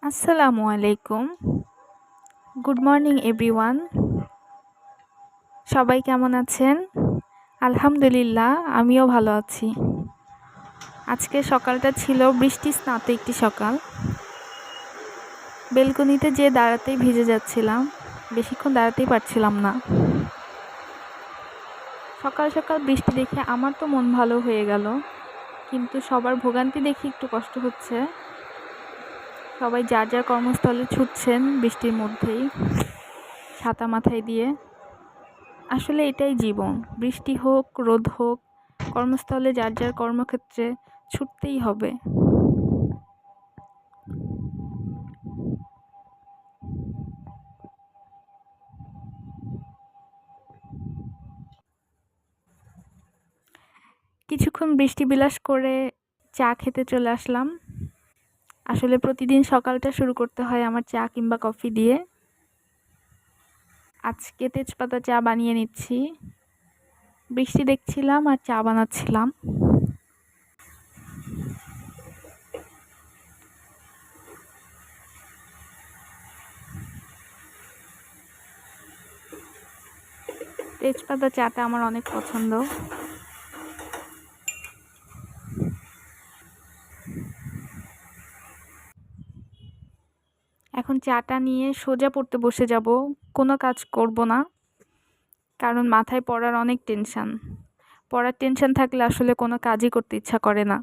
আসসালামু আলাইকুম। Good morning everyone. সবাই কেমন আছেন? আলহামদুলিল্লাহ, আমিও ভালো আছি। আজকে সকালটা ছিল বৃষ্টি স্নাত একটি সকাল। বেলকনিতে যেয়ে দাঁড়াতেই ভিজে যাচ্ছিলাম। বেশিক্ষণ দাঁড়াতেই পারছিলাম না। সকাল সকাল বৃষ্টি দেখে আমার তো মন ভালো হয়ে গেল, কিন্তু সবার ভোগান্তি দেখে একটু কষ্ট হচ্ছে। সবাই যার যার কর্মস্থলে ছুটছেন বৃষ্টির মধ্যেই, ছাতা মাথায় দিয়ে। আসলে এটাই জীবন, বৃষ্টি হোক রোদ হোক, কর্মস্থলে যার যার কর্মক্ষেত্রে ছুটতেই হবে। কিছুক্ষণ বৃষ্টি বিলাস করে চা খেতে চলে আসলাম। আসলে প্রতিদিন সকালটা শুরু করতে হয় আমার চা কিংবা কফি দিয়ে। আজকে তেজপাতা চা বানিয়ে নিচ্ছি। বৃষ্টি দেখছিলাম আর চা বানাচ্ছিলাম। তেজপাতা চাটা আমার অনেক পছন্দ। এখন চাটা নিয়ে সোজা পড়তে বসে যাব। কোনো কাজ করব না, কারণ মাথায় পড়ার অনেক টেনশন। পড়ার টেনশন থাকলে আসলে কোনো কাজই করতে ইচ্ছা করে না।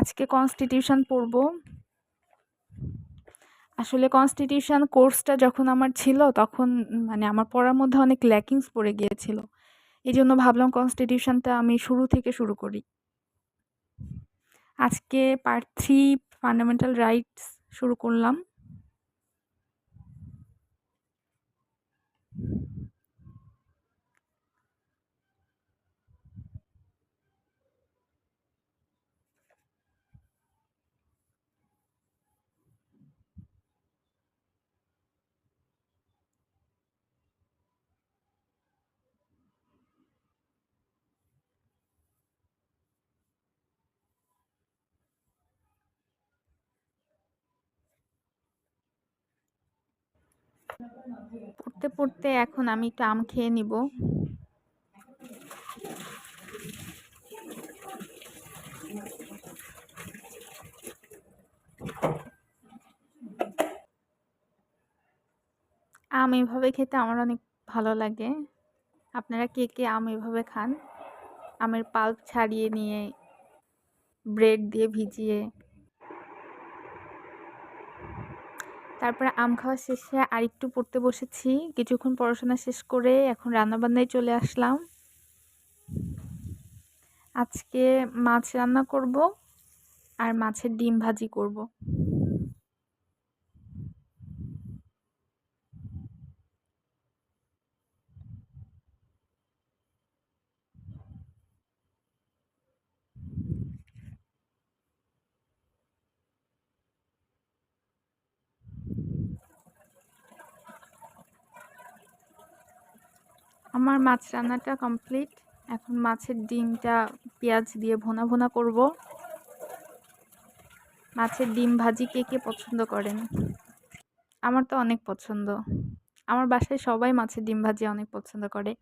আজকে কনস্টিটিউশন পড়ব। আসলে কনস্টিটিউশন কোর্সটা যখন আমার ছিল তখন আমার পড়ার মধ্যে অনেক ল্যাকিংস পড়ে গিয়েছিল। এই জন্য ভাবলাম কনস্টিটিউশনটা আমি শুরু থেকে শুরু করি। আজকে পার্ট 3 ফান্ডামেন্টাল রাইটস শুরু করলাম। পড়তে পড়তে এখন আমি একটু আম খেয়ে নিব। আম এভাবে খেতে আমার অনেক ভালো লাগে। আপনারা কে কে আম এভাবে খান? আমের পাল্প ছাড়িয়ে নিয়ে ব্রেড দিয়ে ভিজিয়ে। তারপরে আম খাওয়া শেষে আরেকটু পড়তে বসেছি। কিছুক্ষণ পড়াশোনা শেষ করে এখন রান্নাবান্নায় চলে আসলাম। আজকে মাছ রান্না করব আর মাছের ডিম ভাজি করব। আমার মাছ রান্নাটা কমপ্লিট। এখন মাছের ডিমটা পেঁয়াজ দিয়ে ভুনা ভুনা করব। মাছের ডিম ভাজি কে কে পছন্দ করেন? আমার তো অনেক পছন্দ। আমার বাসায় সবাই মাছের ডিম ভাজি অনেক পছন্দ করে।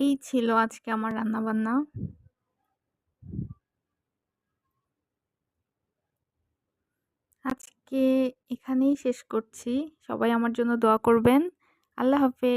এই ছিল আজকে আমার রান্নাবান্না। আজকে এখানেই শেষ করছি। সবাই আমার জন্য দোয়া করবেন। আল্লাহ হাফেজ।